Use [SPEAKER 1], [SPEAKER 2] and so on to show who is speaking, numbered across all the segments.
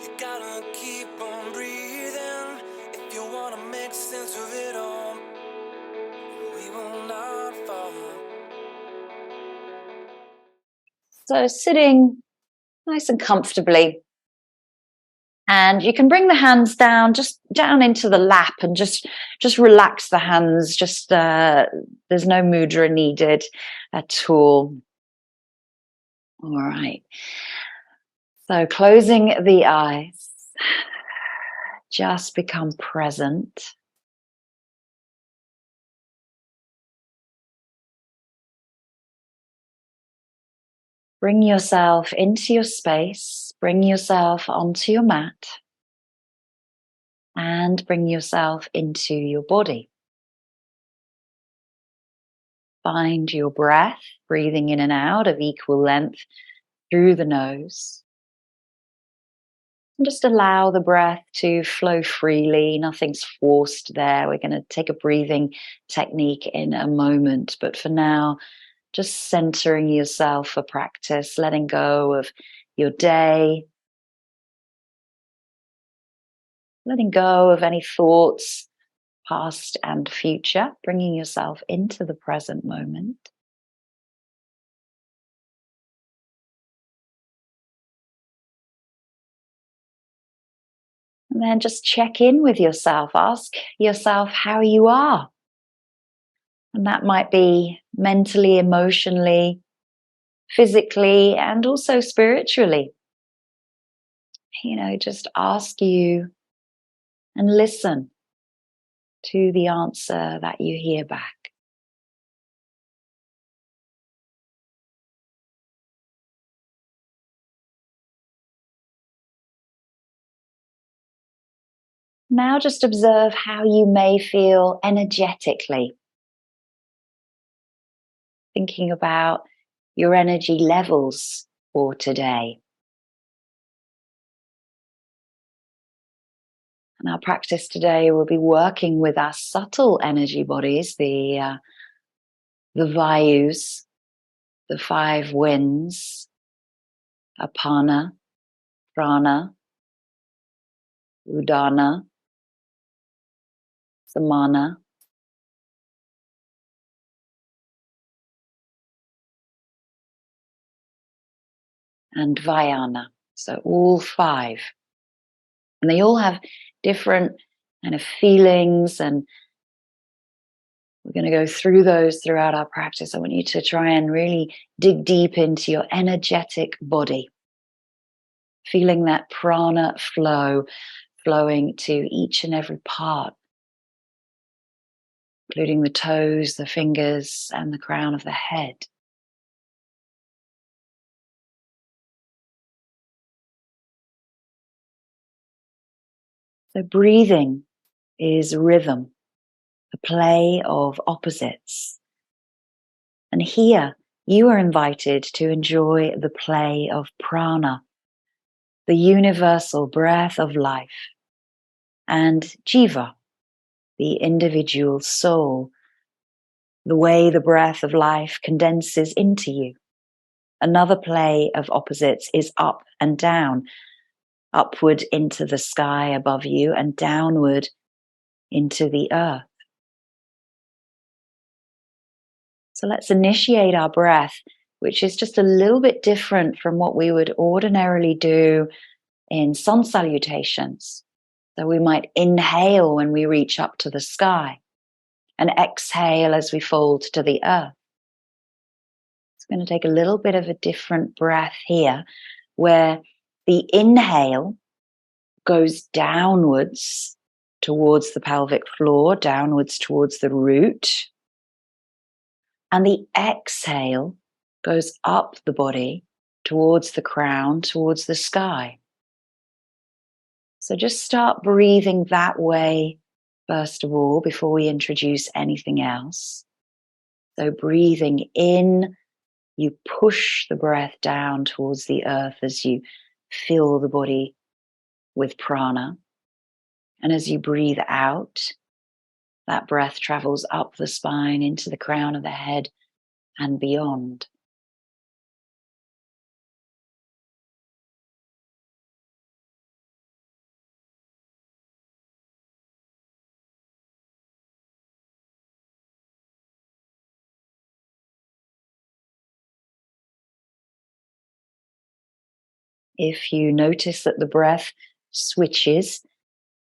[SPEAKER 1] You gotta keep on breathing if you wanna make sense of it all. We will not fall.
[SPEAKER 2] So sitting nice and comfortably. And you can bring the hands down, just down into the lap, and just relax the hands. Just there's no mudra needed at all. All right. So closing the eyes, just become present. Bring yourself into your space. Bring yourself onto your mat. And bring yourself into your body. Find your breath, breathing in and out of equal length through the nose. And just allow the breath to flow freely. Nothing's forced there. We're going to take a breathing technique in a moment. But for now, just centering yourself for practice, letting go of your day, letting go of any thoughts, past and future, bringing yourself into the present moment. And then just check in with yourself. Ask yourself how you are. And that might be mentally, emotionally, physically, and also spiritually. Just ask you and listen to the answer that you hear back. Now just observe how you may feel energetically. Thinking about your energy levels for today. And our practice today will be working with our subtle energy bodies, the Vayus, the 5 winds, Apana, Prana, Udana, Samana, and Vyana. So all 5. And they all have different kind of feelings, and we're going to go through those throughout our practice. I want you to try and really dig deep into your energetic body, feeling that prana flow flowing to each and every part, including the toes, the fingers, and the crown of the head. So breathing is rhythm, the play of opposites. And here you are invited to enjoy the play of prana, the universal breath of life, and jiva, the individual soul, the way the breath of life condenses into you. Another play of opposites is up and down, upward into the sky above you and downward into the earth. So let's initiate our breath, which is just a little bit different from what we would ordinarily do in sun salutations. So we might inhale when we reach up to the sky and exhale as we fold to the earth. It's going to take a little bit of a different breath here, where the inhale goes downwards towards the pelvic floor, downwards towards the root. And the exhale goes up the body towards the crown, towards the sky. So just start breathing that way, first of all, before we introduce anything else. So breathing in, you push the breath down towards the earth as you fill the body with prana. And as you breathe out, that breath travels up the spine into the crown of the head and beyond. If you notice that the breath switches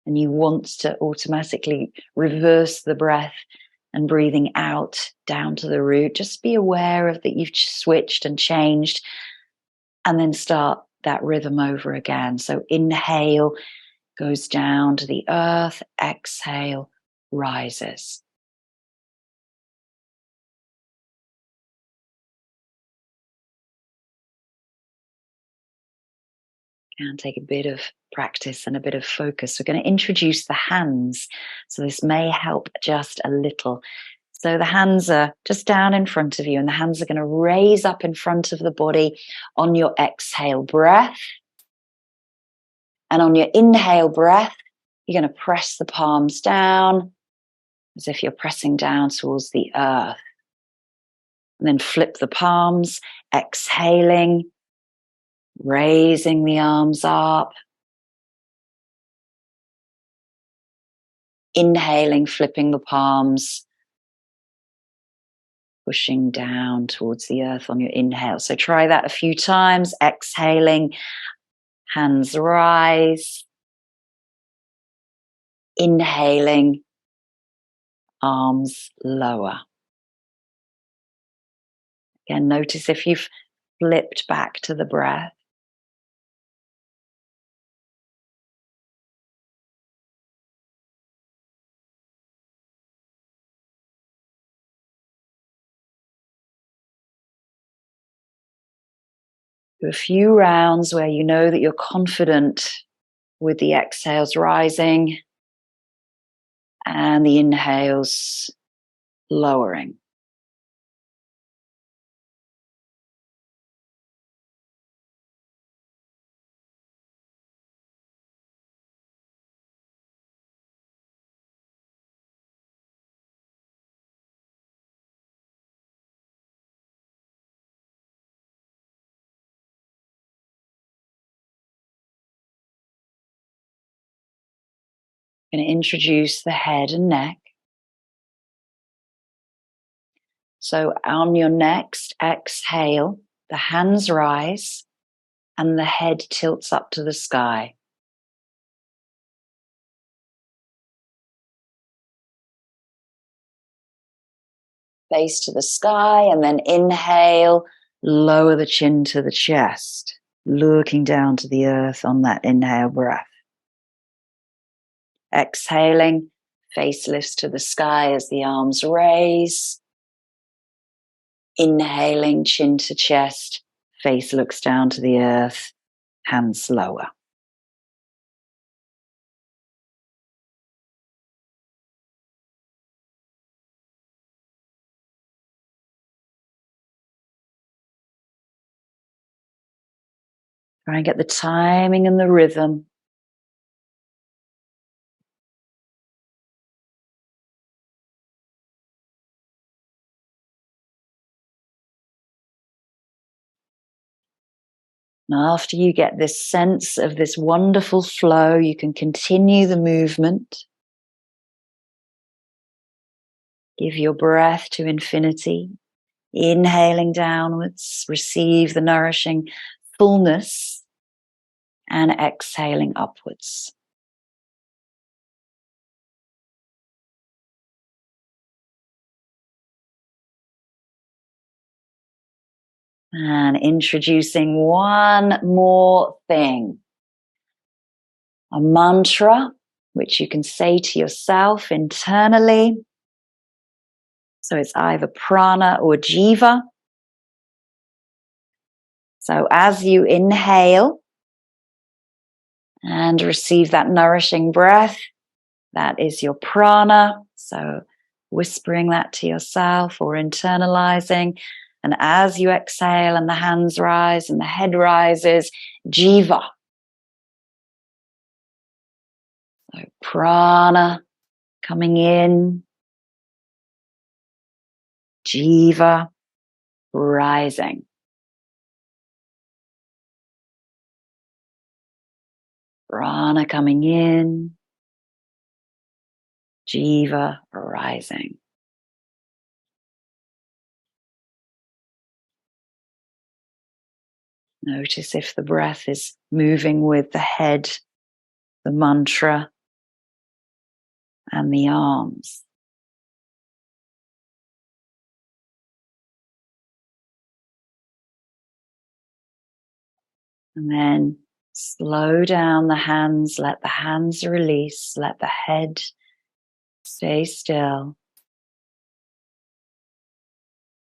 [SPEAKER 2] and you want to automatically reverse the breath and breathing out down to the root, just be aware of that you've switched and changed, and then start that rhythm over again. So inhale goes down to the earth, exhale rises. And take a bit of practice and a bit of focus. We're going to introduce the hands. So this may help just a little. So the hands are just down in front of you, and the hands are going to raise up in front of the body on your exhale breath. And on your inhale breath, you're going to press the palms down as if you're pressing down towards the earth. And then flip the palms, exhaling, raising the arms up. Inhaling, flipping the palms, pushing down towards the earth on your inhale. So try that a few times. Exhaling, hands rise. Inhaling, arms lower. Again, notice if you've flipped back to the breath. Do a few rounds where you know that you're confident with the exhales rising and the inhales lowering. I'm going to introduce the head and neck. So on your next exhale, the hands rise and the head tilts up to the sky. Face to the sky, and then inhale, lower the chin to the chest, looking down to the earth on that inhale breath. Exhaling, face lifts to the sky as the arms raise. Inhaling, chin to chest, face looks down to the earth, hands lower. Try and get the timing and the rhythm. And after you get this sense of this wonderful flow, you can continue the movement. Give your breath to infinity. Inhaling downwards, receive the nourishing fullness, and exhaling upwards. And introducing one more thing. A mantra, which you can say to yourself internally. So it's either prana or jiva. So as you inhale and receive that nourishing breath, that is your prana. So whispering that to yourself or internalizing. And as you exhale and the hands rise and the head rises, jiva. So prana coming in, jiva rising. Prana coming in, jiva rising. Notice if the breath is moving with the head, the mantra, and the arms. And then slow down the hands, let the hands release, let the head stay still.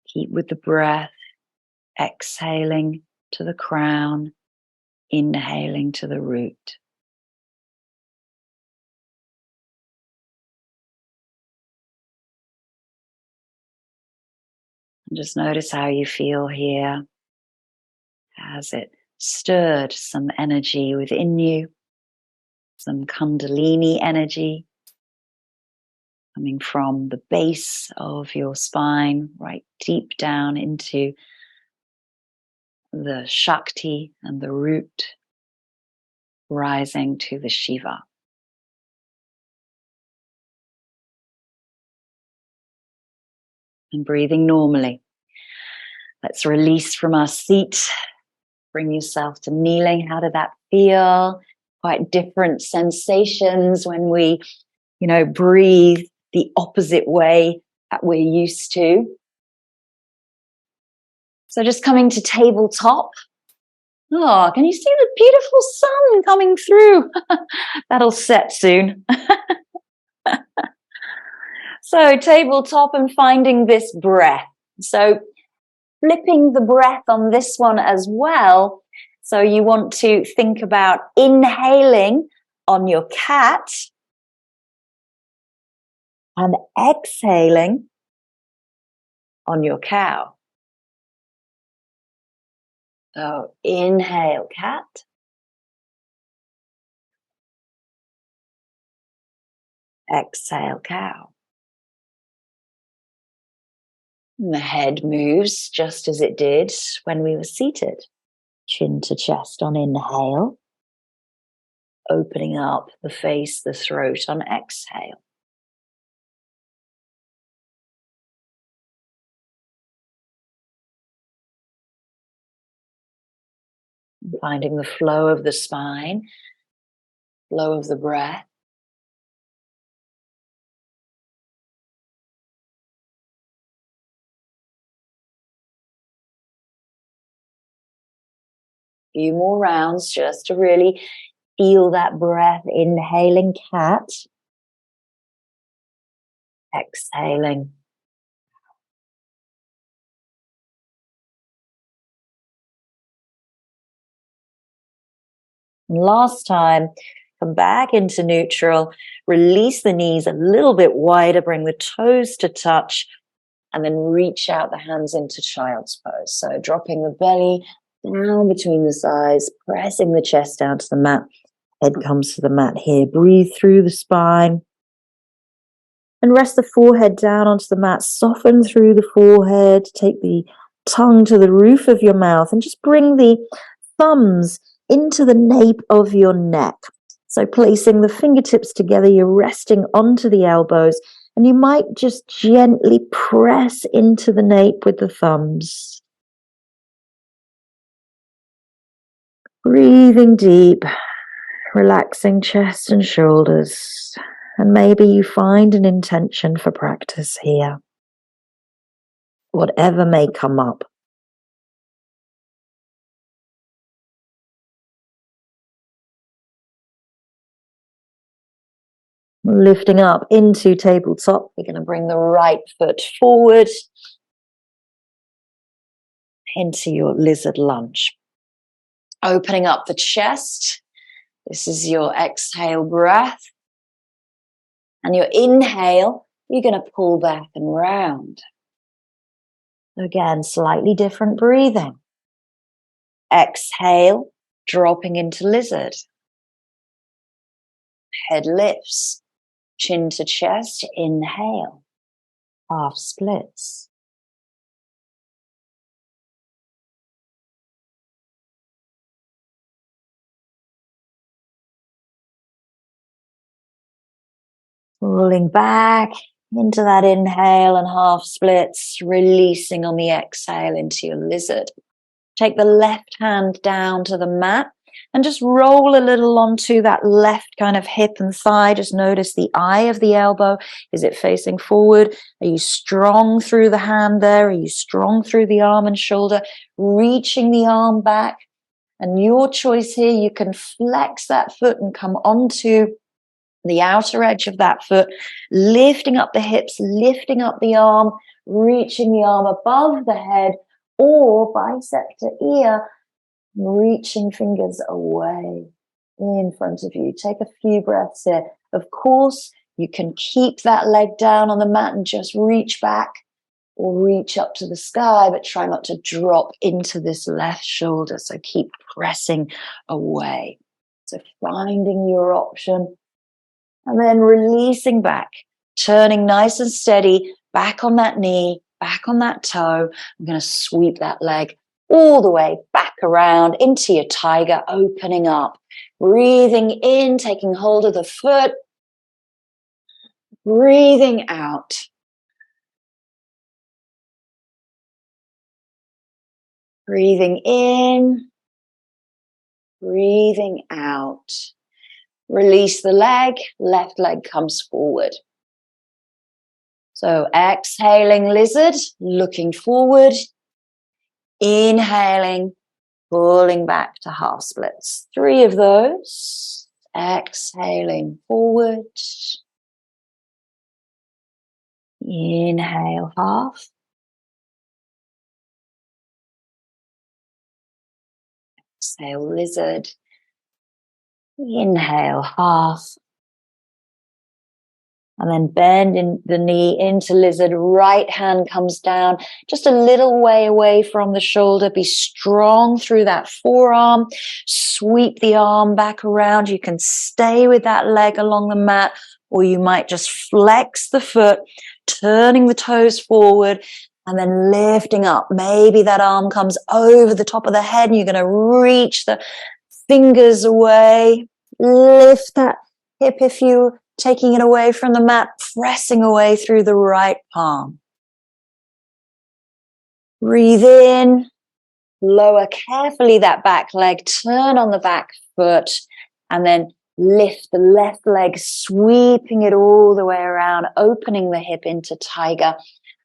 [SPEAKER 2] Keep with the breath, exhaling to the crown, inhaling to the root. And just notice how you feel here. Has it stirred some energy within you? Some Kundalini energy coming from the base of your spine, right deep down into the Shakti and the root, rising to the Shiva. And breathing normally. Let's release from our seat. Bring yourself to kneeling. How did that feel? Quite different sensations when we, breathe the opposite way that we're used to. So just coming to tabletop. Oh, can you see the beautiful sun coming through? That'll set soon. So tabletop and finding this breath. So flipping the breath on this one as well. So you want to think about inhaling on your cat and exhaling on your cow. So inhale cat. Exhale cow. And the head moves just as it did when we were seated. Chin to chest on inhale. Opening up the face, the throat on exhale. Finding the flow of the spine, flow of the breath. Few more rounds just to really feel that breath. Inhaling cat. Exhaling. And last time, come back into neutral. Release the knees a little bit wider. Bring the toes to touch. And then reach out the hands into child's pose. So dropping the belly down between the thighs, pressing the chest down to the mat. Head comes to the mat here. Breathe through the spine. And rest the forehead down onto the mat. Soften through the forehead. Take the tongue to the roof of your mouth. And just bring the thumbs into the nape of your neck. So placing the fingertips together, you're resting onto the elbows. And you might just gently press into the nape with the thumbs. Breathing deep, relaxing chest and shoulders. And maybe you find an intention for practice here. Whatever may come up. Lifting up into tabletop, we're going to bring the right foot forward into your lizard lunge. Opening up the chest. This is your exhale breath. And your inhale, you're going to pull back and round. Again, slightly different breathing. Exhale, dropping into lizard. Head lifts. Chin to chest, inhale, half splits. Rolling back into that inhale and half splits, releasing on the exhale into your lizard. Take the left hand down to the mat and just roll a little onto that left kind of hip and thigh. Just notice the eye of the elbow. Is it facing forward? Are you strong through the hand there? Are you strong through the arm and shoulder? Reaching the arm back. And your choice here, you can flex that foot and come onto the outer edge of that foot, lifting up the hips, lifting up the arm, reaching the arm above the head, or bicep to ear, reaching fingers away in front of you. Take a few breaths here. Of course, you can keep that leg down on the mat and just reach back or reach up to the sky, but try not to drop into this left shoulder. So keep pressing away. So finding your option and then releasing back, turning nice and steady, back on that knee, back on that toe. I'm going to sweep that leg all the way back around into your tiger, opening up, breathing in, taking hold of the foot, breathing out. Breathing in, breathing out. Release the leg, left leg comes forward. So exhaling lizard, looking forward. Inhaling, pulling back to half splits. 3 of those. Exhaling forward. Inhale half. Exhale lizard. Inhale half. And then bend in the knee into lizard. Right hand comes down just a little way away from the shoulder. Be strong through that forearm. Sweep the arm back around. You can stay with that leg along the mat, or you might just flex the foot, turning the toes forward and then lifting up. Maybe that arm comes over the top of the head and you're going to reach the fingers away. Lift that hip if you taking it away from the mat, pressing away through the right palm. Breathe in, lower carefully that back leg, turn on the back foot, and then lift the left leg, sweeping it all the way around, opening the hip into tiger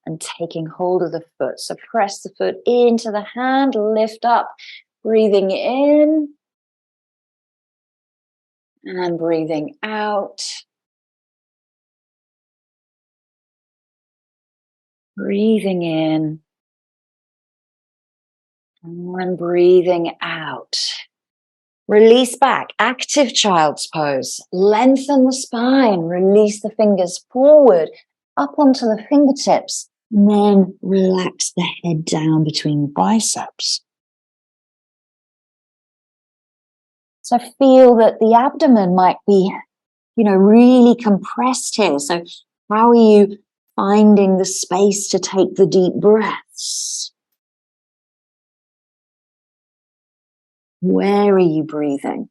[SPEAKER 2] and taking hold of the foot. So press the foot into the hand, lift up, breathing in and breathing out. Breathing in and breathing out. Release back, active child's pose. Lengthen the spine, release the fingers forward, up onto the fingertips, and then relax the head down between the biceps. So feel that the abdomen might be, really compressed here. So how are you finding the space to take the deep breaths? Where are you breathing?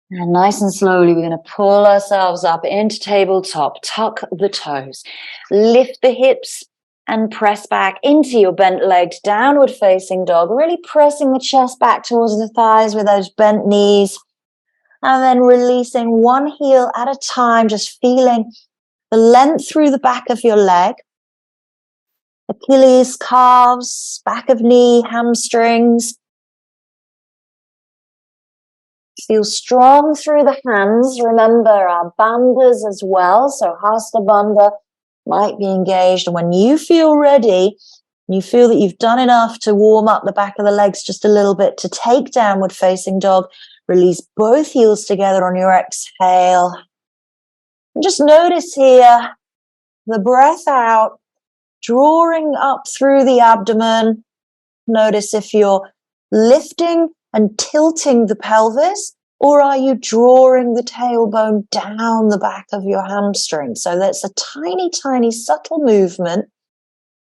[SPEAKER 2] And nice and slowly, we're going to pull ourselves up into tabletop, tuck the toes, lift the hips and press back into your bent legs, downward facing dog, really pressing the chest back towards the thighs with those bent knees. And then releasing one heel at a time, just feeling the length through the back of your leg. Achilles, calves, back of knee, hamstrings. Feel strong through the hands. Remember our bandhas as well. So Hasta Bandha might be engaged. And when you feel ready, you feel that you've done enough to warm up the back of the legs just a little bit to take downward facing dog, release both heels together on your exhale. And just notice here the breath out, drawing up through the abdomen. Notice if you're lifting and tilting the pelvis, or are you drawing the tailbone down the back of your hamstring? So that's a tiny, tiny, subtle movement.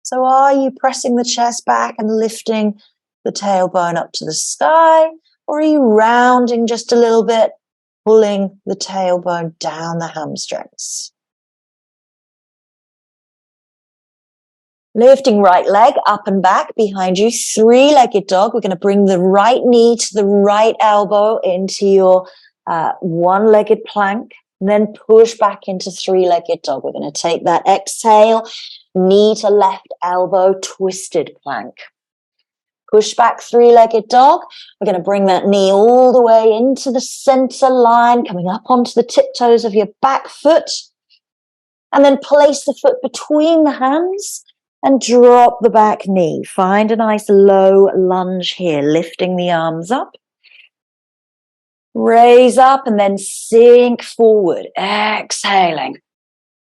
[SPEAKER 2] So are you pressing the chest back and lifting the tailbone up to the sky, or are you rounding just a little bit
[SPEAKER 3] pulling the tailbone down the hamstrings. Lifting right leg up and back behind you, three-legged dog. We're going to bring the right knee to the right elbow into your one-legged plank, and then push back into three-legged dog. We're going to take that exhale, knee to left elbow, twisted plank. Push back, three-legged dog. We're going to bring that knee all the way into the center line, coming up onto the tiptoes of your back foot, and then place the foot between the hands and drop the back knee. Find a nice low lunge here, lifting the arms up. Raise up and then sink forward, exhaling.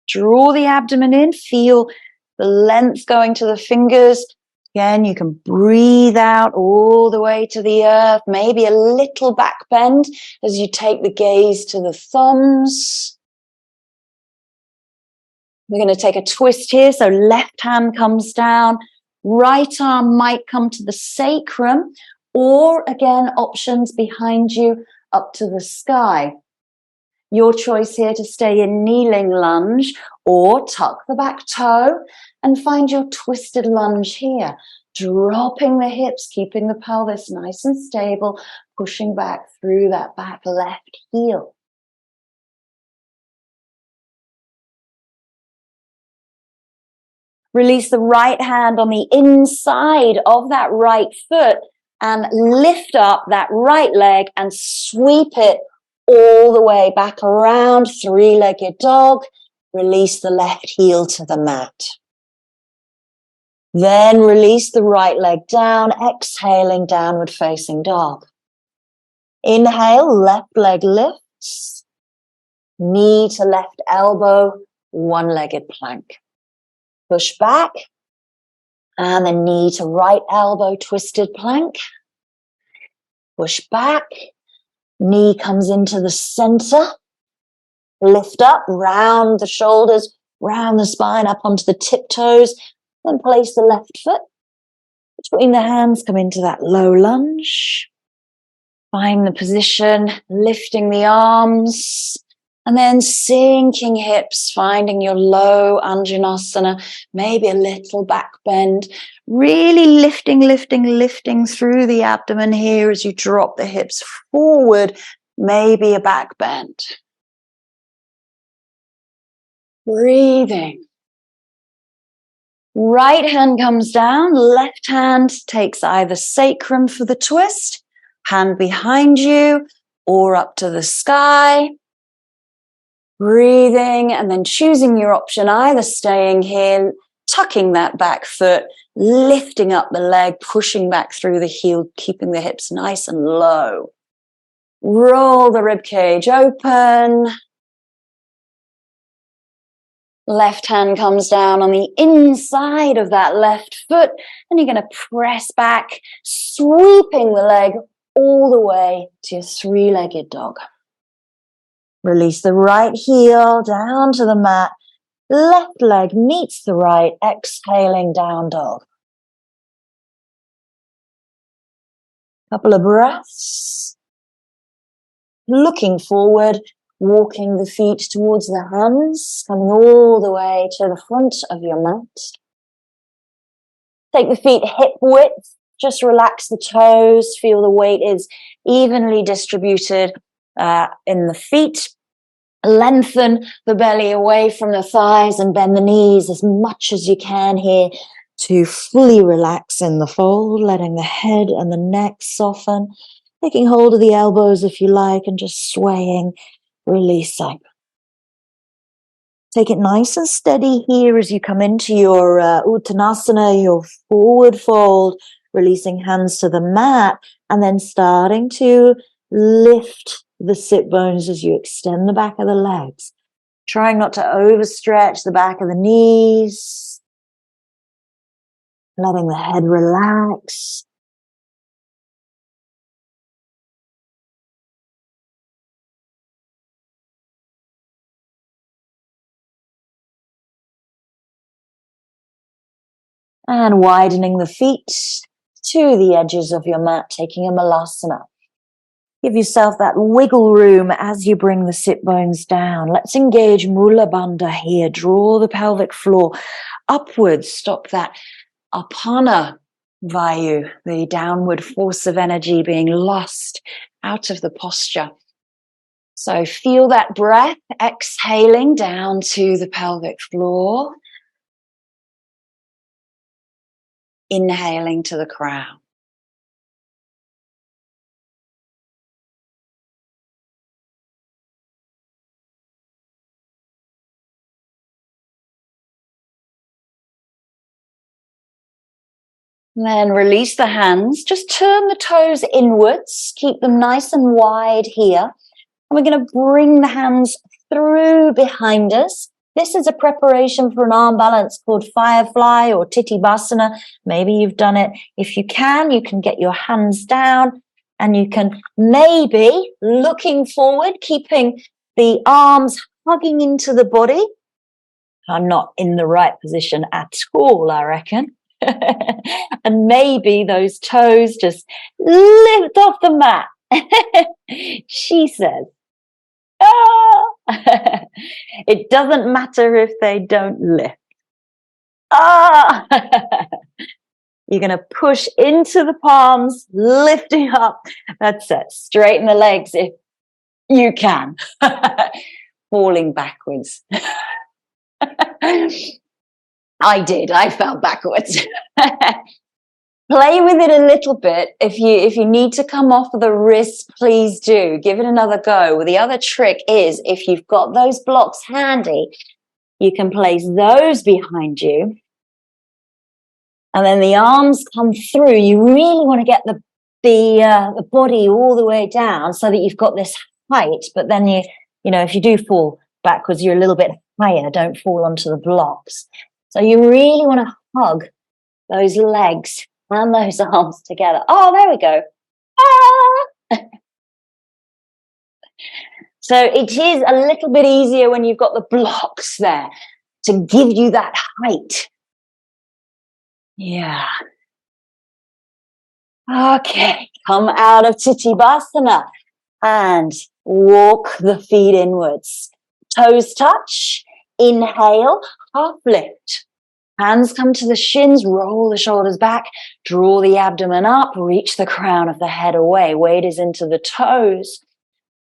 [SPEAKER 3] Draw the abdomen in, feel the length going to the fingers. Again, you can breathe out all the way to the earth, maybe a little back bend as you take the gaze to the thumbs. We're going to take a twist here. So left hand comes down, right arm might come to the sacrum, or again, options behind you up to the sky. Your choice here to stay in kneeling lunge or tuck the back toe and find your twisted lunge here. Dropping the hips, keeping the pelvis nice and stable, pushing back through that back left heel. Release the right hand on the inside of that right foot and lift up that right leg and sweep it all the way back around, three-legged dog. Release the left heel to the mat. Then release the right leg down, exhaling downward facing dog. Inhale, left leg lifts. Knee to left elbow, one-legged plank. Push back, and then knee to right elbow, twisted plank. Push back, knee comes into the center. Lift up, round the shoulders, round the spine, up onto the tiptoes. Then place the left foot between the hands, come into that low lunge. Find the position, lifting the arms. And then sinking hips, finding your low Anjanasana, maybe a little back bend. Really lifting through the abdomen here as you drop the hips forward, maybe a back bend. Breathing. Right hand comes down, left hand takes either sacrum for the twist, hand behind you, or up to the sky. Breathing and then choosing your option, either staying here, tucking that back foot, lifting up the leg, pushing back through the heel, keeping the hips nice and low. Roll the rib cage open. Left hand comes down on the inside of that left foot, and you're going to press back, sweeping the leg all the way to your three-legged dog. Release the right heel down to the mat. Left leg meets the right, exhaling down dog. Couple of breaths. Looking forward, walking the feet towards the hands, coming all the way to the front of your mat. Take the feet hip width. Just relax the toes. Feel the weight is evenly distributed in the feet. Lengthen the belly away from the thighs and bend the knees as much as you can here to fully relax in the fold, letting the head and the neck soften, taking hold of the elbows if you like and just swaying, releasing. Take it nice and steady here as you come into your Uttanasana, your forward fold, releasing hands to the mat and then starting to lift the sit bones as you extend the back of the legs. Trying not to overstretch the back of the knees. Letting the head relax. And widening the feet to the edges of your mat, taking a Malasana. Give yourself that wiggle room as you bring the sit bones down. Let's engage Mula Bandha here. Draw the pelvic floor upwards. Stop that Apana Vayu, the downward force of energy being lost out of the posture. So feel that breath, exhaling down to the pelvic floor. Inhaling to the crown. Then release the hands. Just turn the toes inwards. Keep them nice and wide here. And we're going to bring the hands through behind us. This is a preparation for an arm balance called Firefly or Titibhasana. Maybe you've done it. If you can get your hands down and you can maybe looking forward, keeping the arms hugging into the body. I'm not in the right position at all, I reckon. And maybe those toes just lift off the mat. She says, ah! It doesn't matter if they don't lift. Ah! You're going to push into the palms, lifting up. That's it. Straighten the legs if you can. Falling backwards. I fell backwards. Play with it a little bit. If you need to come off of the wrist, please do. Give it another go. Well, the other trick is if you've got those blocks handy, you can place those behind you. And then the arms come through. You really want to get the body all the way down so that you've got this height. But then if you do fall backwards, you're a little bit higher. Don't fall onto the blocks. So you really want to hug those legs and those arms together. Oh, there we go. Ah! So it is a little bit easier when you've got the blocks there to give you that height. Yeah. Okay, come out of Titibhasana and walk the feet inwards. Toes touch. Inhale, half lift. Hands come to the shins, roll the shoulders back, draw the abdomen up, reach the crown of the head away. Weight is into the toes.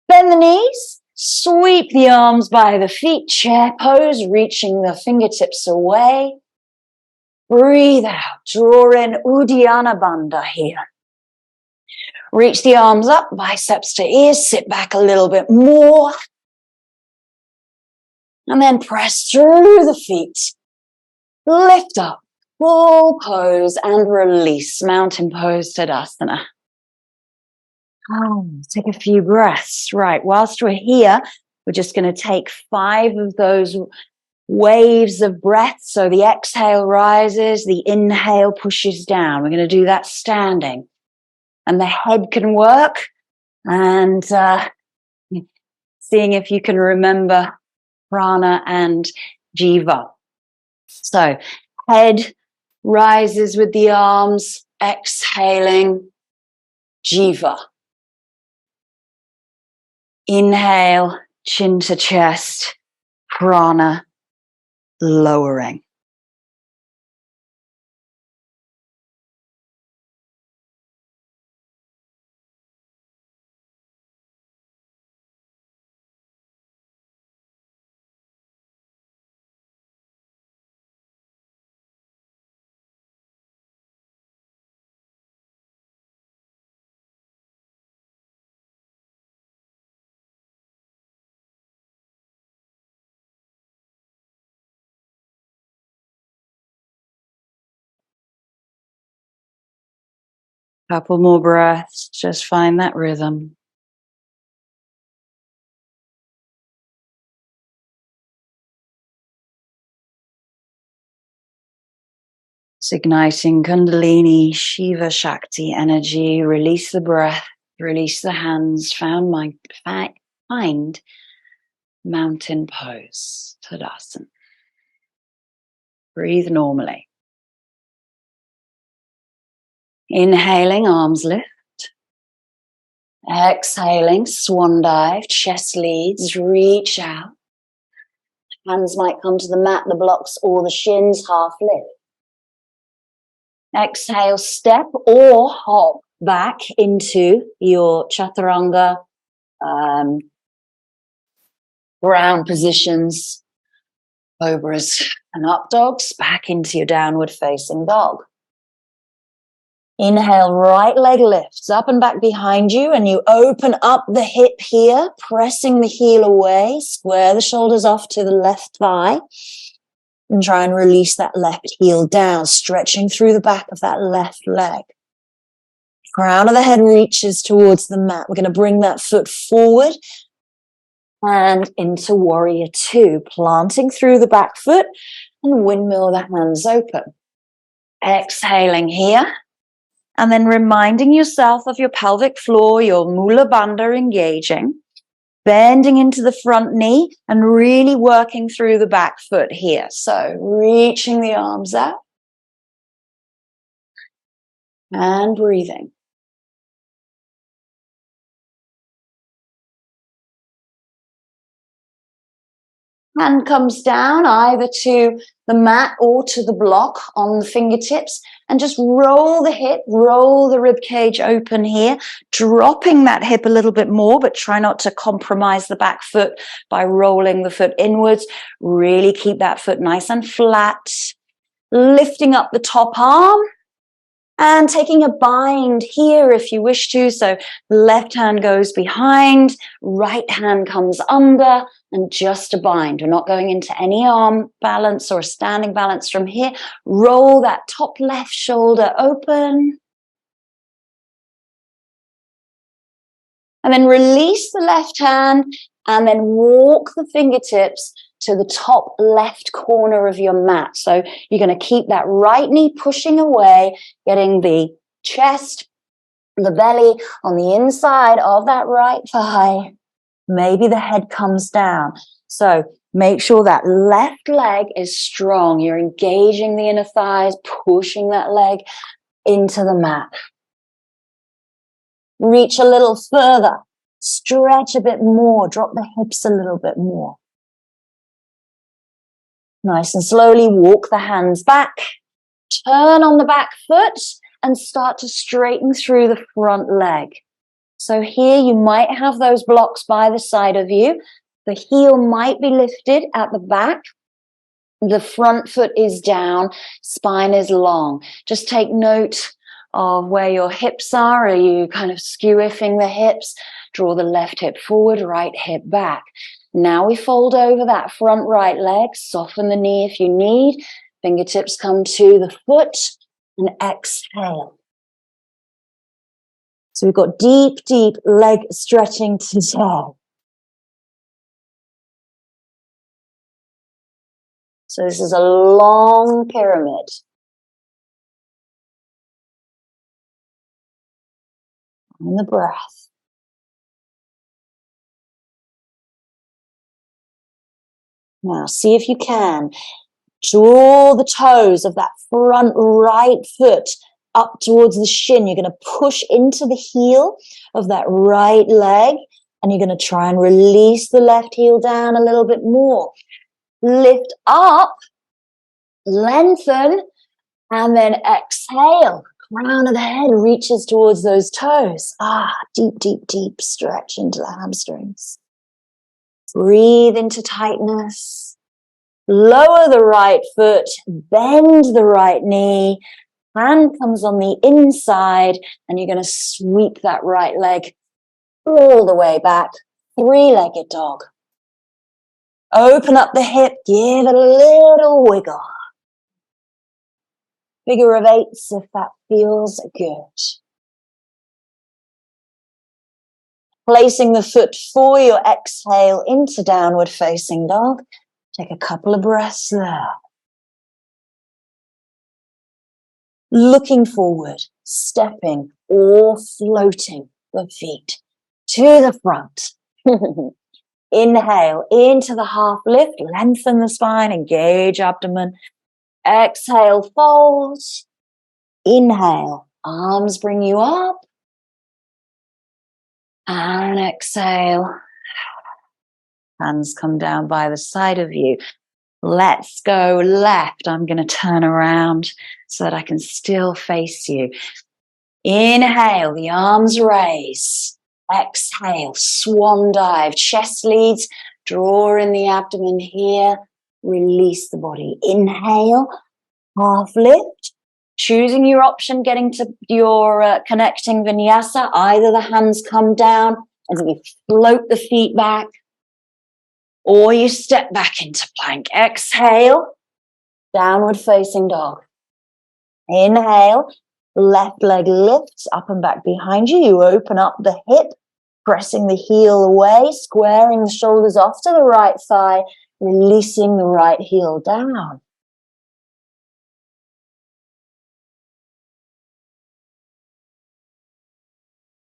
[SPEAKER 3] Bend the knees, sweep the arms by the feet, chair pose, reaching the fingertips away. Breathe out, draw in Uddiyana Bandha here. Reach the arms up, biceps to ears, sit back a little bit more. And then press through the feet. Lift up, full pose and release. Mountain pose, Tadasana. Take a few breaths. Right, whilst we're here, we're just going to take 5 of those waves of breath. So the exhale rises, the inhale pushes down. We're going to do that standing. And the head can work. And seeing if you can remember prana and jiva. So head rises with the arms, exhaling, jiva. Inhale, chin to chest, prana, lowering. Couple more breaths, just find that rhythm. It's igniting Kundalini, Shiva Shakti energy. Release the breath, release the hands, find mountain pose, Tadasana. Breathe normally. Inhaling, arms lift. Exhaling, swan dive, chest leads, reach out. Hands might come to the mat, the blocks, or the shins, half lift. Exhale, step or hop back into your chaturanga ground positions, cobras and up dogs, back into your downward facing dog. Inhale, right leg lifts up and back behind you, and you open up the hip here, pressing the heel away, square the shoulders off to the left thigh, and try and release that left heel down, stretching through the back of that left leg. Crown of the head reaches towards the mat. We're going to bring that foot forward and into warrior two, planting through the back foot and windmill the hands open. Exhaling here. And then reminding yourself of your pelvic floor, your Mula Bandha engaging, bending into the front knee and really working through the back foot here. So reaching the arms out and breathing. Hand comes down either to the mat or to the block on the fingertips, and just roll the hip, roll the rib cage open here, dropping that hip a little bit more, but try not to compromise the back foot by rolling the foot inwards. Really keep that foot nice and flat. Lifting up the top arm and taking a bind here if you wish to. So left hand goes behind, right hand comes under, and just a bind. We're not going into any arm balance or standing balance from here. Roll that top left shoulder open. And then release the left hand and then walk the fingertips to the top left corner of your mat. So you're going to keep that right knee pushing away, getting the chest, the belly on the inside of that right thigh. Maybe the head comes down. So make sure that left leg is strong. You're engaging the inner thighs, pushing that leg into the mat. Reach a little further. Stretch a bit more. Drop the hips a little bit more. Nice and slowly walk the hands back. Turn on the back foot and start to straighten through the front leg. So here you might have those blocks by the side of you. The heel might be lifted at the back. The front foot is down. Spine is long. Just take note of where your hips are. Are you kind of skew-iffing the hips? Draw the left hip forward, right hip back. Now we fold over that front right leg. Soften the knee if you need. Fingertips come to the foot and exhale. So we've got deep, deep leg stretching today. So this is a long pyramid. And the breath. Now see if you can draw the toes of that front right foot up towards the shin. You're going to push into the heel of that right leg, and you're going to try and release the left heel down a little bit more. Lift up, lengthen, and then exhale. Crown of the head reaches towards those toes. Deep, deep, deep stretch into the hamstrings. Breathe into tightness. Lower the right foot, bend the right knee. Hand comes on the inside, and you're going to sweep that right leg all the way back. Three-legged dog. Open up the hip, give it a little wiggle. Figure of eights if that feels good. Placing the foot for your exhale into downward facing dog. Take a couple of breaths there. Looking forward, stepping or floating the feet to the front. Inhale into the half lift, lengthen the spine, engage abdomen. Exhale, fold. Inhale, arms bring you up.
[SPEAKER 2] And exhale. Hands come down by the side of you. Let's go left. I'm going to turn around so that I can still face you. Inhale, the arms raise. Exhale, swan dive. Chest leads, draw in the abdomen here. Release the body. Inhale, half lift. Choosing your option, getting to your connecting vinyasa. Either the hands come down and you float the feet back, or you step back into plank. Exhale, downward facing dog. Inhale, left leg lifts up and back behind you. You open up the hip, pressing the heel away, squaring the shoulders off to the right thigh, releasing the right heel down.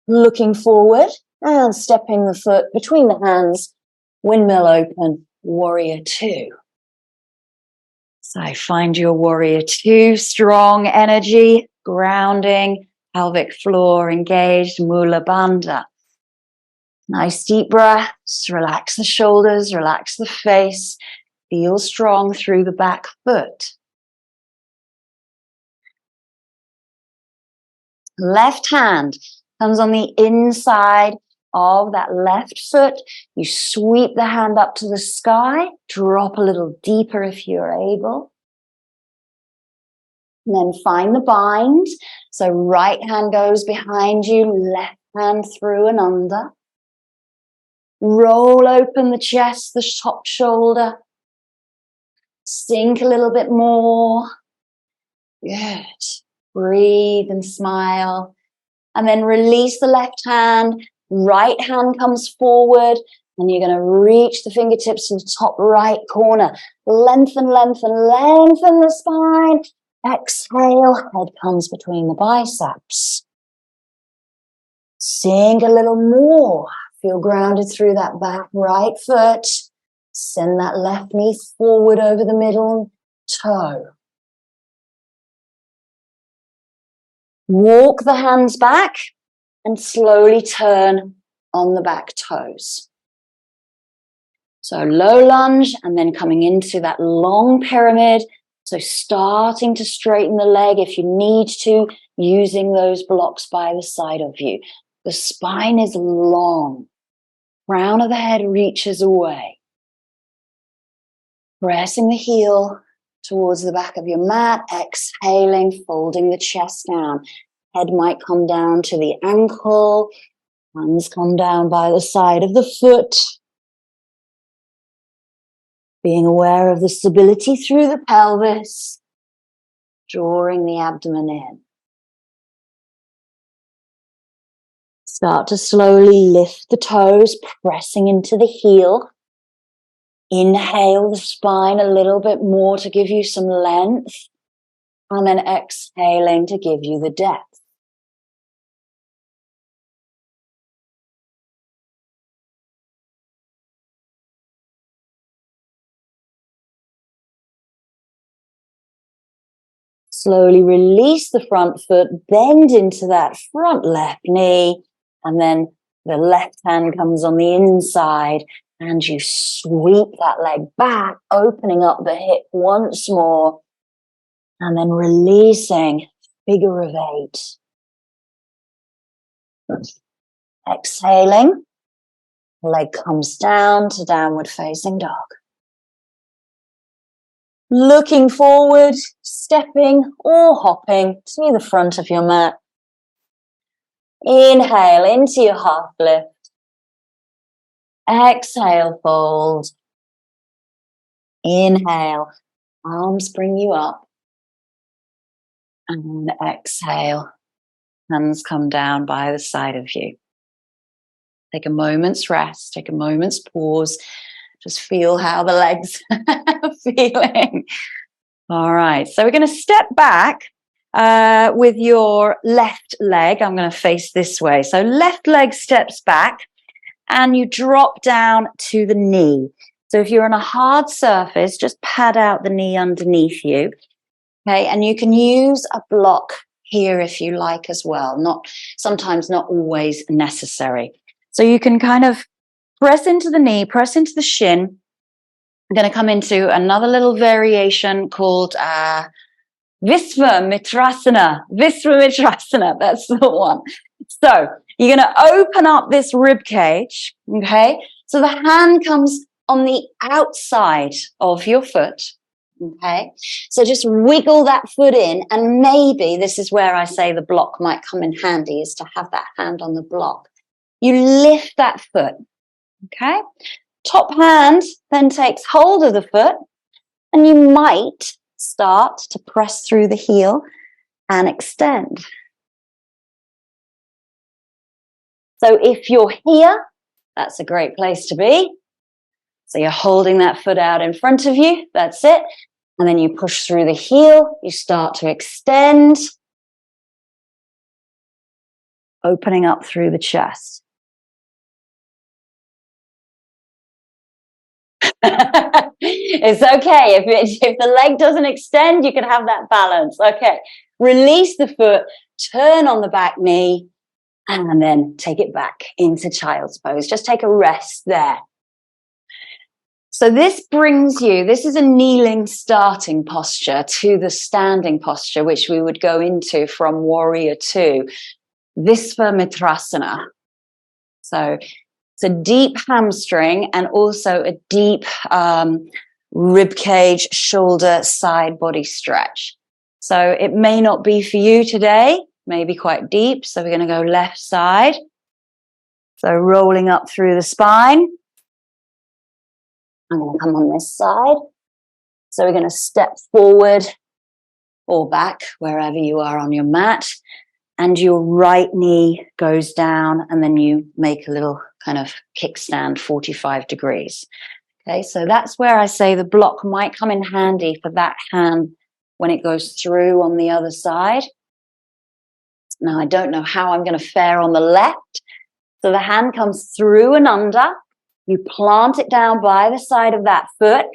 [SPEAKER 2] Looking forward and stepping the foot between the hands, windmill open, warrior two. So find your warrior two, strong energy, grounding, pelvic floor engaged, Mula Bandha. Nice deep breaths, relax the shoulders, relax the face, feel strong through the back foot. Left hand comes on the inside of that left foot. You sweep the hand up to the sky, drop a little deeper if you're able. And then find the bind. So right hand goes behind you, left hand through and under. Roll open the chest, the top shoulder. Sink a little bit more. Good. Breathe and smile. And then release the left hand. Right hand comes forward. And you're going to reach the fingertips to the top right corner. Lengthen, lengthen, lengthen the spine. Exhale, head comes between the biceps. Sink a little more. Feel grounded through that back right foot. Send that left knee forward over the middle toe. Walk the hands back and slowly turn on the back toes. So low lunge and then coming into that long pyramid. So starting to straighten the leg if you need to, using those blocks by the side of you. The spine is long. Crown of the head reaches away. Pressing the heel towards the back of your mat, exhaling, folding the chest down. Head might come down to the ankle. Hands come down by the side of the foot. Being aware of the stability through the pelvis. Drawing the abdomen in. Start to slowly lift the toes, pressing into the heel. Inhale the spine a little bit more to give you some length. And then exhaling to give you the depth. Slowly release the front foot, bend into that front left knee, and then the left hand comes on the inside, and you sweep that leg back, opening up the hip once more, and then releasing, figure of eight. Exhaling, leg comes down to downward facing dog. Looking forward, stepping or hopping to the front of your mat. Inhale into your half lift. Exhale, fold. Inhale, arms bring you up. And exhale, hands come down by the side of you. Take a moment's rest, take a moment's pause. Just feel how the legs are feeling. All right, so we're going to step back with your left leg. I'm going to face this way. So left leg steps back and you drop down to the knee. So if you're on a hard surface, just pad out the knee underneath you. Okay, and you can use a block here if you like as well. Sometimes not always necessary. So you can kind of press into the knee, press into the shin. I'm going to come into another little variation called Visvamitrasana. Visvamitrasana, that's the one. So you're going to open up this rib cage, okay? So the hand comes on the outside of your foot, okay? So just wiggle that foot in, and maybe this is where I say the block might come in handy, is to have that hand on the block. You lift that foot, okay? Top hand then takes hold of the foot, and you might start to press through the heel and extend. So if you're here, that's a great place to be. So you're holding that foot out in front of you. That's it. And then you push through the heel. You start to extend, opening up through the chest. It's okay. If the leg doesn't extend, you can have that balance. Okay. Release the foot, turn on the back knee, and then take it back into child's pose. Just take a rest there. So this brings you, this is a kneeling starting posture to the standing posture, which we would go into from Warrior 2, Visvamitrasana. So it's a deep hamstring and also a deep rib cage, shoulder, side body stretch. So it may not be for you today, maybe quite deep. So we're going to go left side. So rolling up through the spine. I'm going to come on this side. So we're going to step forward or back, wherever you are on your mat. And your right knee goes down, and then you make a little kind of kickstand, 45 degrees. Okay, so that's where I say the block might come in handy for that hand when it goes through on the other side. Now, I don't know how I'm going to fare on the left. So the hand comes through and under. You plant it down by the side of that foot.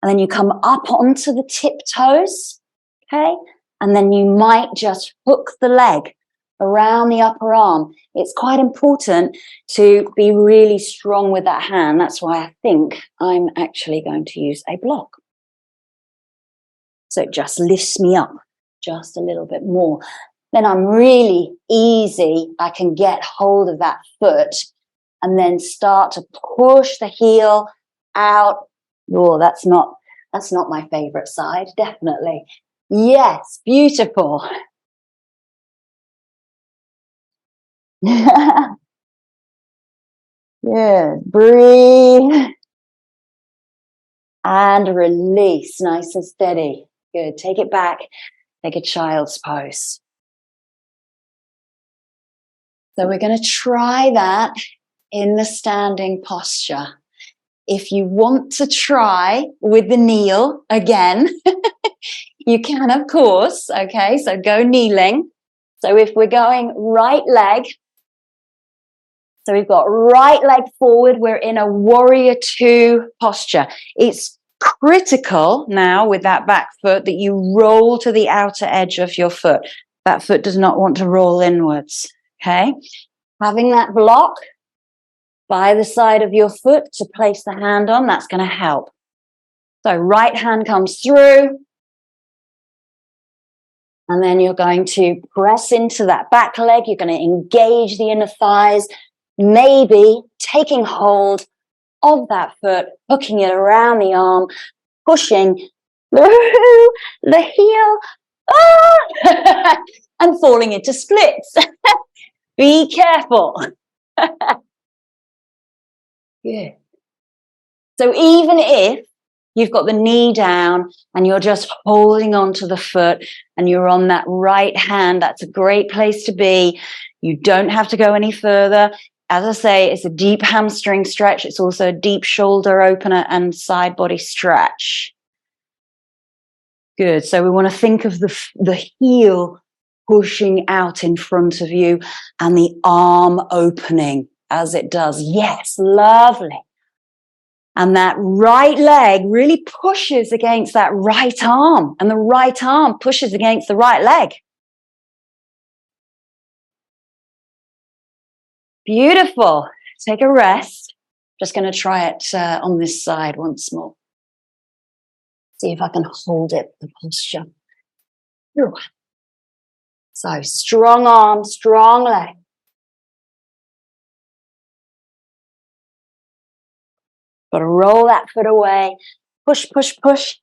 [SPEAKER 2] And then you come up onto the tiptoes. Okay. And then you might just hook the leg around the upper arm. It's quite important to be really strong with that hand. That's why I think I'm actually going to use a block. So it just lifts me up just a little bit more. Then I'm really easy. I can get hold of that foot and then start to push the heel out. Oh, that's not my favorite side, definitely. Yes, beautiful. Good. Breathe. And release, nice and steady. Good. Take it back. Take a child's pose. So we're going to try that in the standing posture. If you want to try with the kneel again, you can, of course. Okay, so go kneeling. So if we're going right leg, so we've got right leg forward, we're in a Warrior 2 posture. It's critical now with that back foot that you roll to the outer edge of your foot. That foot does not want to roll inwards. Okay, having that block by the side of your foot to place the hand on, that's going to help. So right hand comes through. And then you're going to press into that back leg. You're going to engage the inner thighs, maybe taking hold of that foot, hooking it around the arm, pushing through the heel, and falling into splits. Be careful. Good. So even if you've got the knee down and you're just holding on to the foot and you're on that right hand, that's a great place to be. You don't have to go any further. As I say, it's a deep hamstring stretch. It's also a deep shoulder opener and side body stretch. Good. So we want to think of the heel pushing out in front of you and the arm opening as it does. Yes, lovely. And that right leg really pushes against that right arm, and the right arm pushes against the right leg. Beautiful. Take a rest. Just going to try it on this side once more.
[SPEAKER 3] See if I can hold it, the posture. So strong arm, strong leg. Got to roll that foot away. Push, push, push.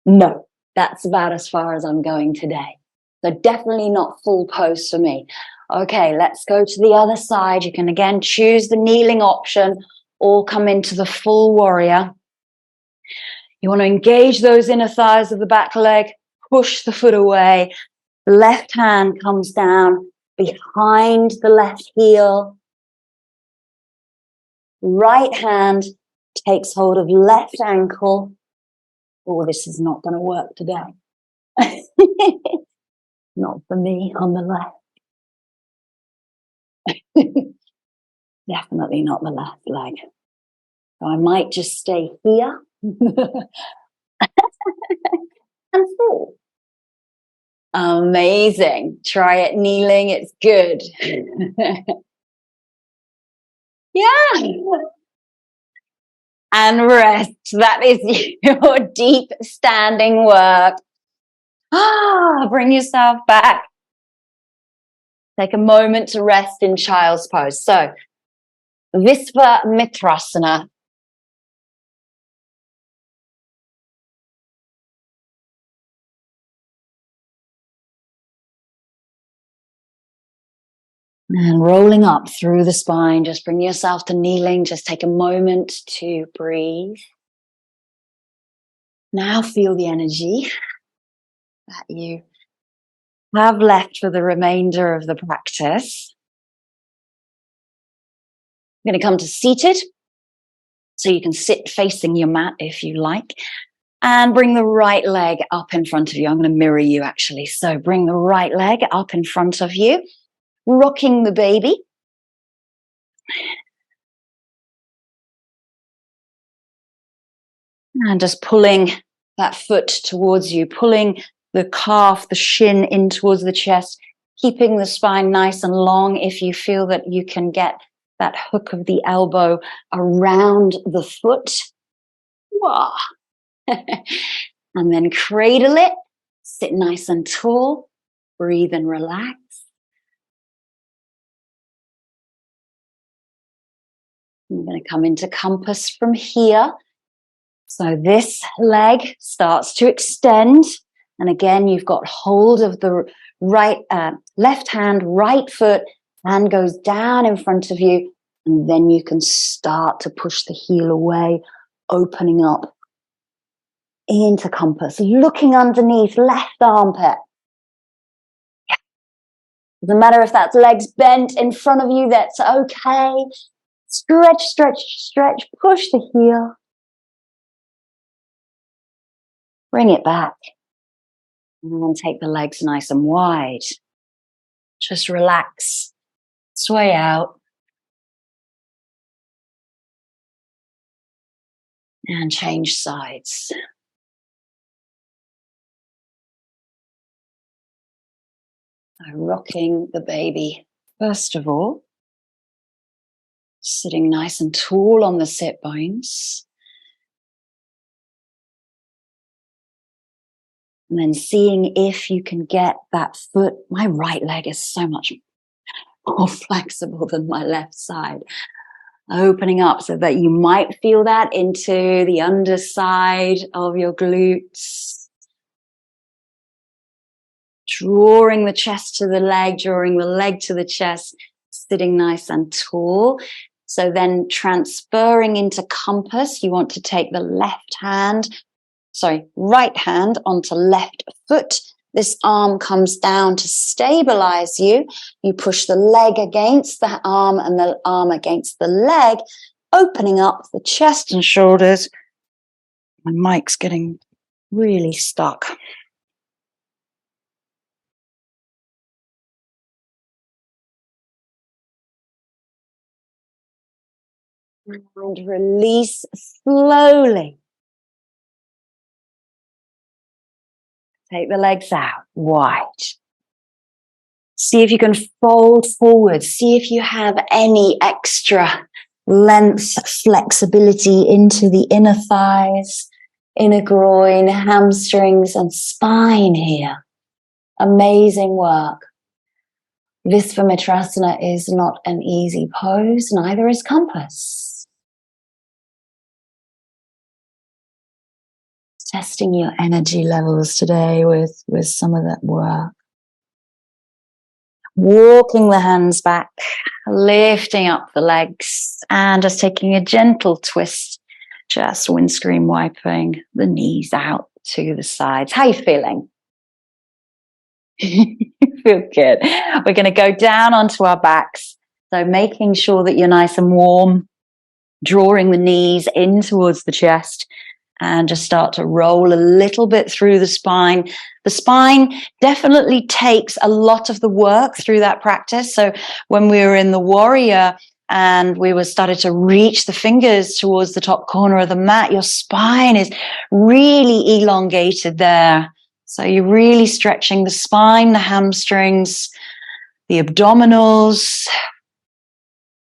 [SPEAKER 3] No, that's about as far as I'm going today. So definitely not full pose for me. Okay, let's go to the other side. You can again choose the kneeling option or come into the full warrior. You want to engage those inner thighs of the back leg, push the foot away. Left hand comes down behind the left heel. Right hand takes hold of left ankle. Oh, this is not going to work today. Not for me on the left. Definitely not the left leg. So I might just stay here and fall. Amazing. Try it kneeling. It's good. Yeah. And rest. That is your deep standing work. Bring yourself back. Take a moment to rest in child's pose. So, Visvamitrasana. And rolling up through the spine, just bring yourself to kneeling. Just take a moment to breathe. Now feel the energy that you have left for the remainder of the practice. I'm going to come to seated. So you can sit facing your mat if you like. And bring the right leg up in front of you. I'm going to mirror you actually. So bring the right leg up in front of you. Rocking the baby. And just pulling that foot towards you, pulling the calf, the shin in towards the chest, keeping the spine nice and long. If you feel that you can get that hook of the elbow around the foot. And then cradle it, sit nice and tall, breathe and relax. I'm going to come into compass from here. So this leg starts to extend. And again, you've got hold of the left hand, right foot, hand goes down in front of you. And then you can start to push the heel away, opening up into compass, looking underneath left armpit. Doesn't matter if that's legs bent in front of you, that's okay. Stretch, stretch, stretch, push the heel. Bring it back. And then take the legs nice and wide. Just relax, sway out. And change sides. So rocking the baby, first of all. Sitting nice and tall on the sit bones. And then seeing if you can get that foot. My right leg is so much more flexible than my left side. Opening up so that you might feel that into the underside of your glutes. Drawing the chest to the leg, drawing the leg to the chest, sitting nice and tall. So then transferring into compass, you want to take the right hand onto left foot. This arm comes down to stabilize you. You push the leg against the arm and the arm against the leg, opening up the chest and shoulders. My mic's getting really stuck. And release slowly. Take the legs out wide. See if you can fold forward. See if you have any extra length, flexibility into the inner thighs, inner groin, hamstrings, and spine here. Amazing work. Visvamitrasana is not an easy pose, neither is compass. Testing your energy levels today with some of that work. Walking the hands back, lifting up the legs, and just taking a gentle twist, just windscreen wiping the knees out to the sides. How are you feeling? You feel good. We're going to go down onto our backs. So making sure that you're nice and warm, drawing the knees in towards the chest, and just start to roll a little bit through the spine. The spine definitely takes a lot of the work through that practice. So when we were in the warrior and we were started to reach the fingers towards the top corner of the mat, your spine is really elongated there. So you're really stretching the spine, the hamstrings, the abdominals.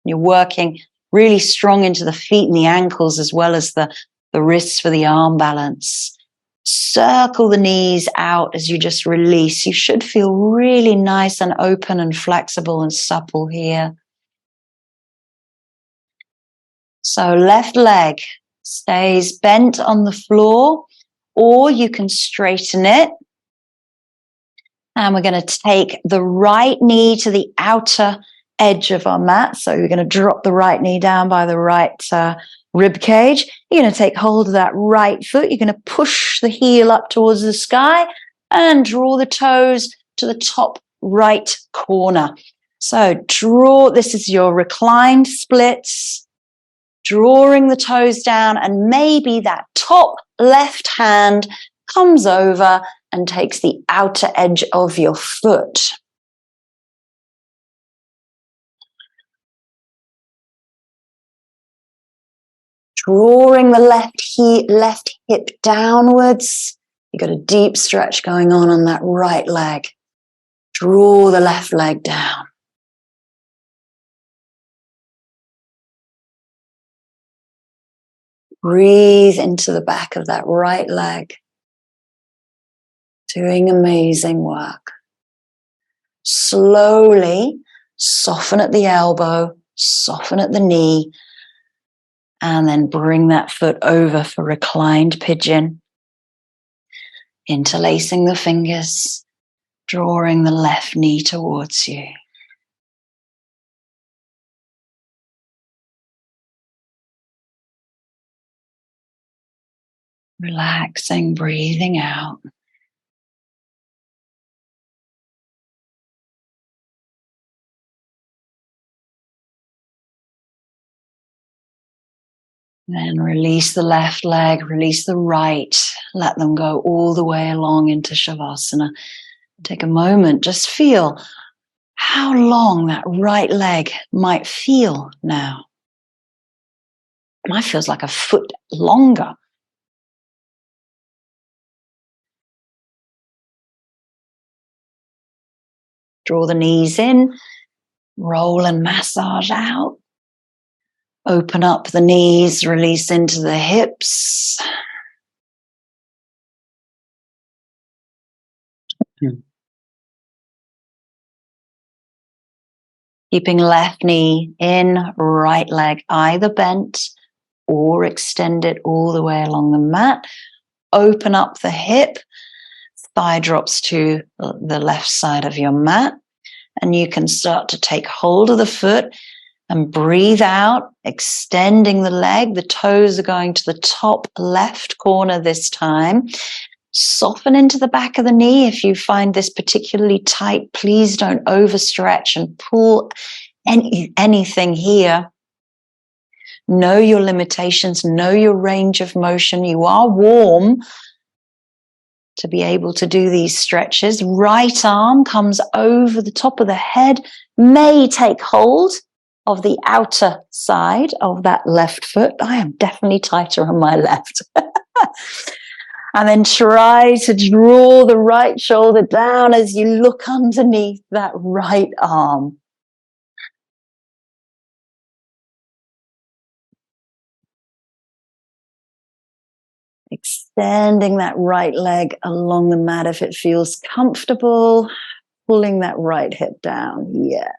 [SPEAKER 3] You're working really strong into the feet and the ankles, as well as the wrists for the arm balance. Circle the knees out as you just release. You should feel really nice and open and flexible and supple here. So left leg stays bent on the floor, or you can straighten it. And we're going to take the right knee to the outer edge of our mat. So you're going to drop the right knee down by the right rib cage. You're going to take hold of that right foot. You're going to push the heel up towards the sky and draw the toes to the top right corner. So this is your reclined splits, drawing the toes down, and maybe that top left hand comes over and takes the outer edge of your foot. Drawing the left hip downwards. You've got a deep stretch going on that right leg. Draw the left leg down. Breathe into the back of that right leg. Doing amazing work. Slowly soften at the elbow, soften at the knee, and then bring that foot over for reclined pigeon. Interlacing the fingers, drawing the left knee towards you. Relaxing, breathing out. Then release the left leg, release the right. Let them go all the way along into Shavasana. Take a moment, just feel how long that right leg might feel now. Mine feels like a foot longer. Draw the knees in, roll and massage out. Open up the knees, release into the hips. Keeping left knee in, right leg either bent or extend it all the way along the mat. Open up the hip, thigh drops to the left side of your mat, and you can start to take hold of the foot and breathe out, extending the leg. The toes are going to the top left corner this time. Soften into the back of the knee. If you find this particularly tight, please don't overstretch and pull anything here. Know your limitations, know your range of motion. You are warm to be able to do these stretches. Right arm comes over the top of the head, may take hold of the outer side of that left foot. I am definitely tighter on my left. And then try to draw the right shoulder down as you look underneath that right arm. Extending that right leg along the mat if it feels comfortable. Pulling that right hip down. Yeah.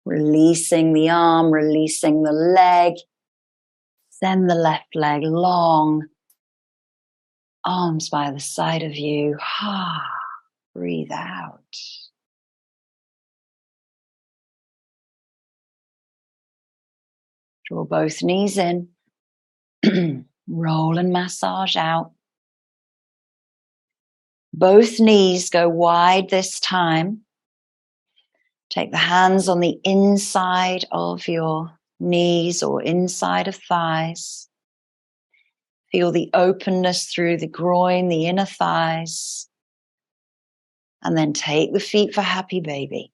[SPEAKER 3] Releasing the arm, releasing the leg. Send the left leg long. Arms by the side of you. Breathe out. Draw both knees in. Roll and massage out. Both knees go wide this time. Take the hands on the inside of your knees or inside of thighs. Feel the openness through the groin, the inner thighs. And then take the feet for happy baby.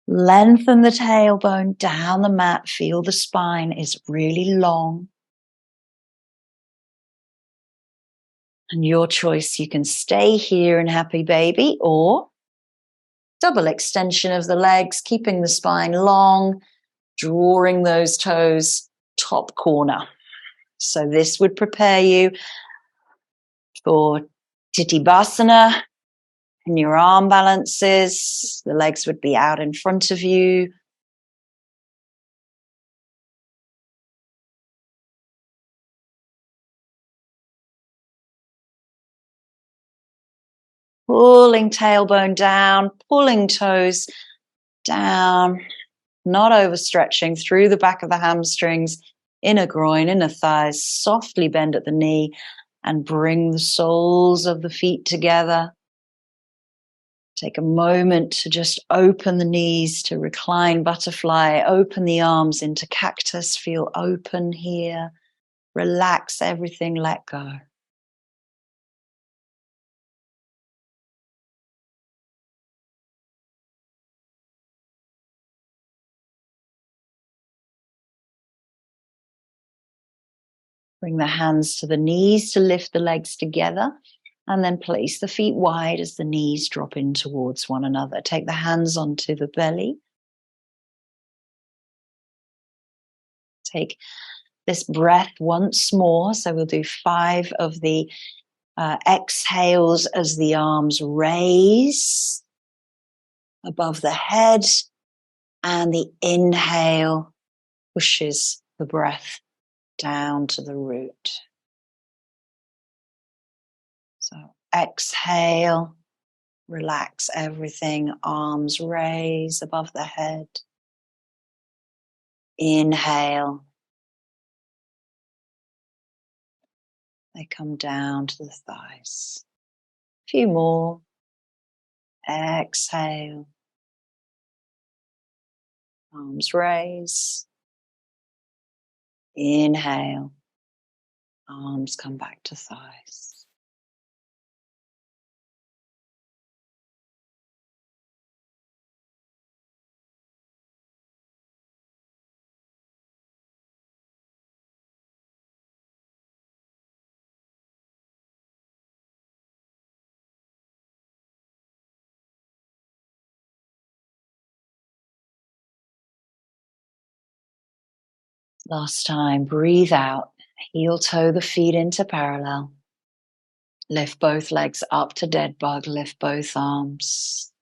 [SPEAKER 3] Lengthen the tailbone down the mat. Feel the spine is really long. And your choice, you can stay here in happy baby or double extension of the legs, keeping the spine long, drawing those toes top corner. So this would prepare you for Titibhasana. In your arm balances, the legs would be out in front of you. Pulling tailbone down, pulling toes down, not overstretching through the back of the hamstrings, inner groin, inner thighs, softly bend at the knee and bring the soles of the feet together. Take a moment to just open the knees to recline butterfly, open the arms into cactus, feel open here, relax everything, let go. Bring the hands to the knees to lift the legs together. And then place the feet wide as the knees drop in towards one another. Take the hands onto the belly. Take this breath once more. So we'll do 5 of the exhales as the arms raise above the head. And the inhale pushes the breath down to the root. So exhale. Relax everything, arms raise above the head. Inhale. They come down to the thighs. A few more. Exhale. Arms raise. Inhale. Arms come back to thighs. Last time, breathe out. Heel toe the feet into parallel. Lift both legs up to dead bug. Lift both arms.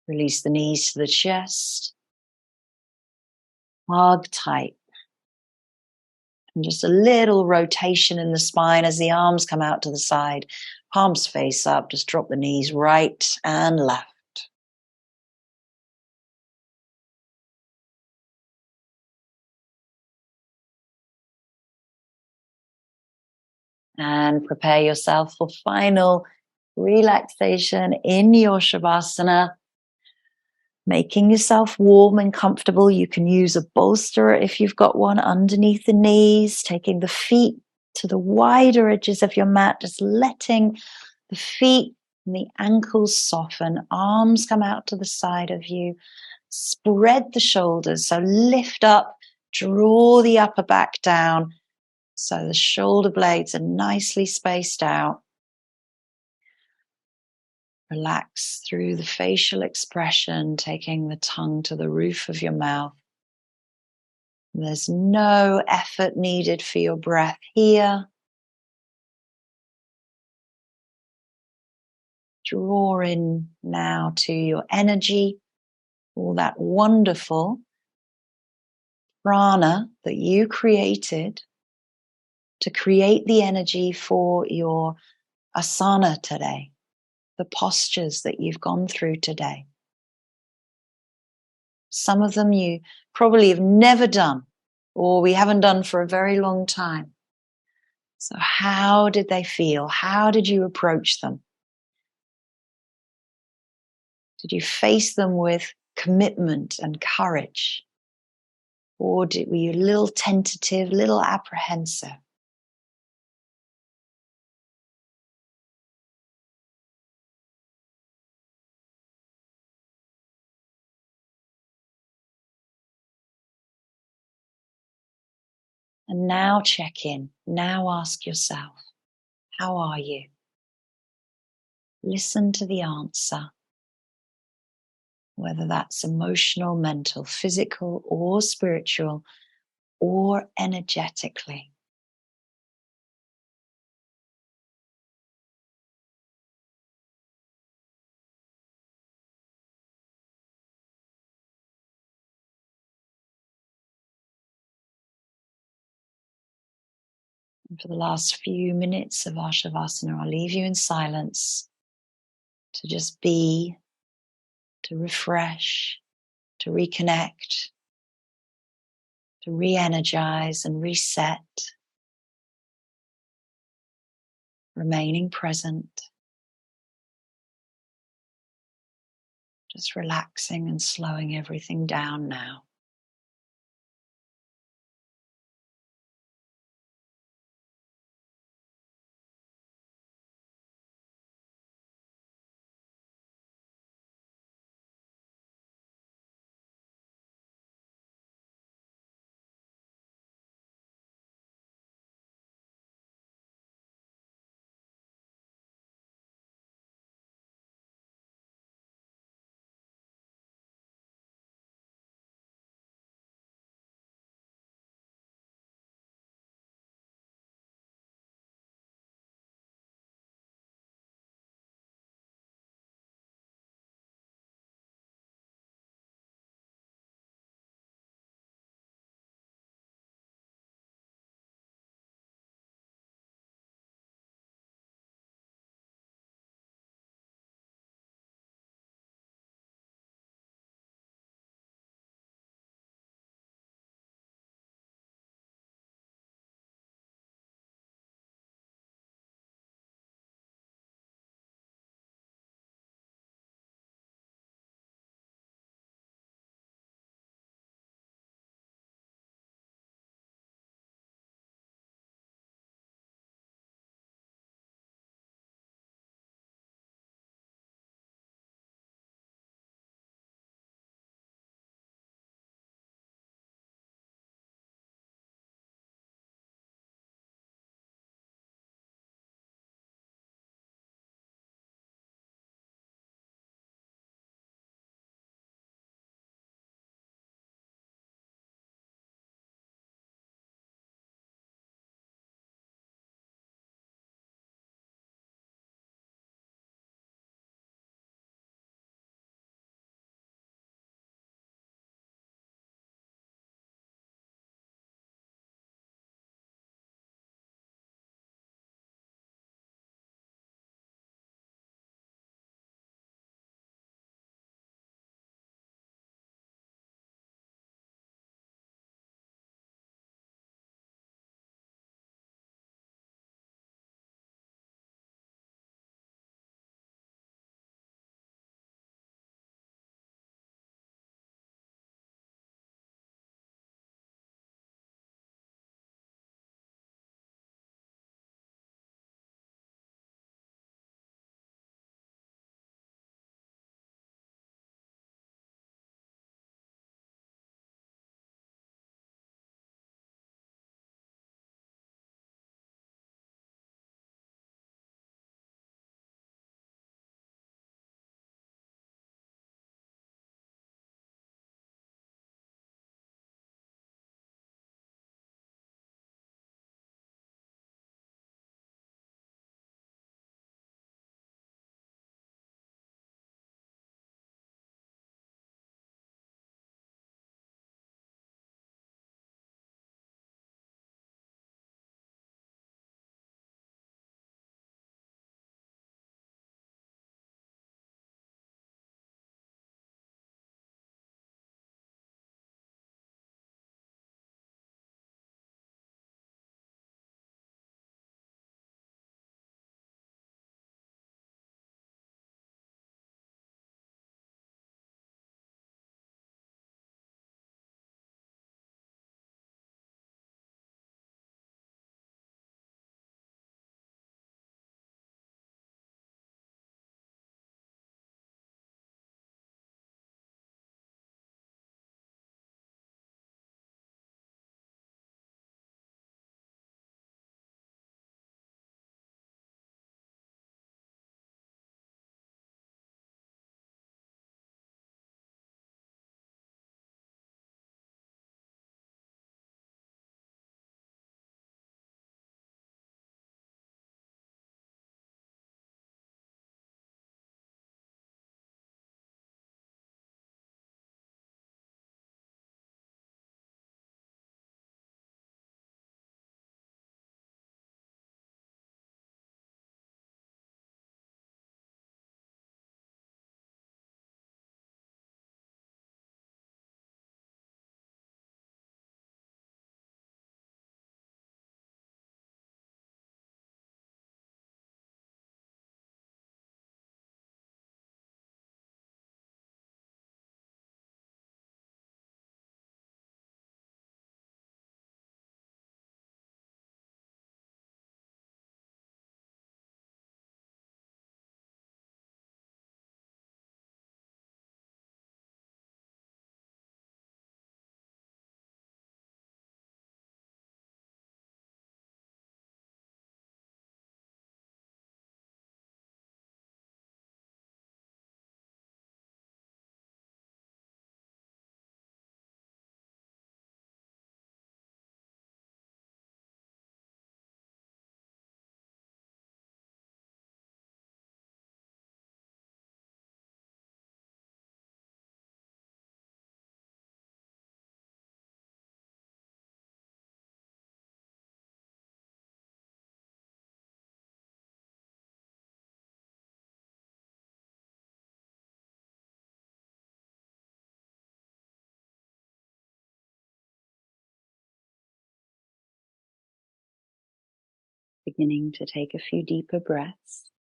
[SPEAKER 3] Release the knees to the chest. Hug tight. And just a little rotation in the spine as the arms come out to the side. Palms face up. Just drop the knees right and left.
[SPEAKER 2] And prepare yourself for final relaxation in your Shavasana. Making yourself warm and comfortable. You can use a bolster if you've got one underneath the knees, taking the feet to the wider edges of your mat, just letting the feet and the ankles soften. Arms come out to the side of you. Spread the shoulders, so lift up, draw the upper back down, so the shoulder blades are nicely spaced out. Relax through the facial expression, taking the tongue to the roof of your mouth. There's no effort needed for your breath here. Draw in now to your energy, all that wonderful prana that you created to create the energy for your asana today, the postures that you've gone through today. Some of them you probably have never done, or we haven't done for a very long time. So how did they feel? How did you approach them? Did you face them with commitment and courage? Or were you a little tentative, a little apprehensive? And now check in. Now ask yourself, how are you? Listen to the answer, whether that's emotional, mental, physical, or spiritual, or energetically. And for the last few minutes of our Shavasana, I'll leave you in silence to just be, to refresh, to reconnect, to re-energize and reset, remaining present, just relaxing and slowing everything down now. beginning to take a few deeper breaths,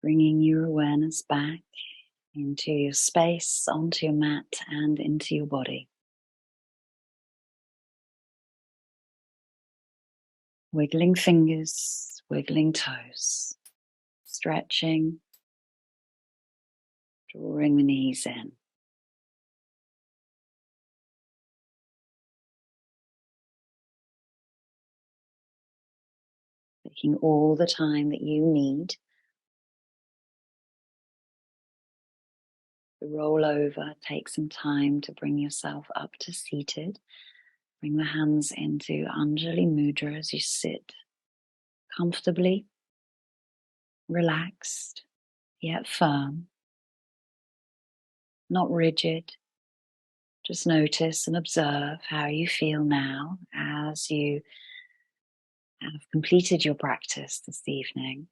[SPEAKER 2] bringing your awareness back into your space, onto your mat, and into your body. Wiggling fingers, wiggling toes, stretching, drawing the knees in. Taking all the time that you need to roll over, take some time to bring yourself up to seated. Bring the hands into Anjali Mudra as you sit comfortably, relaxed, yet firm, not rigid. Just notice and observe how you feel now as you have completed your practice this evening.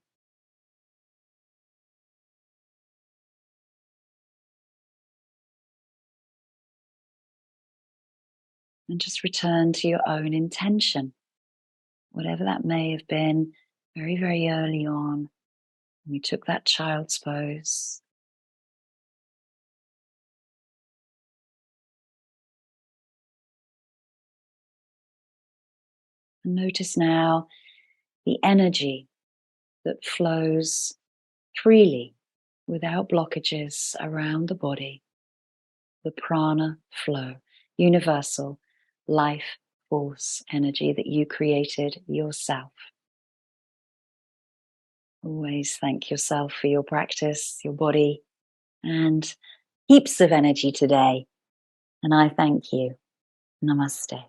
[SPEAKER 2] And just return to your own intention, whatever that may have been very, very early on when we took that child's pose. And notice now the energy that flows freely without blockages around the body. The prana flow, universal life force energy that you created yourself. Always thank yourself for your practice, your body, and heaps of energy today. And I thank you. Namaste.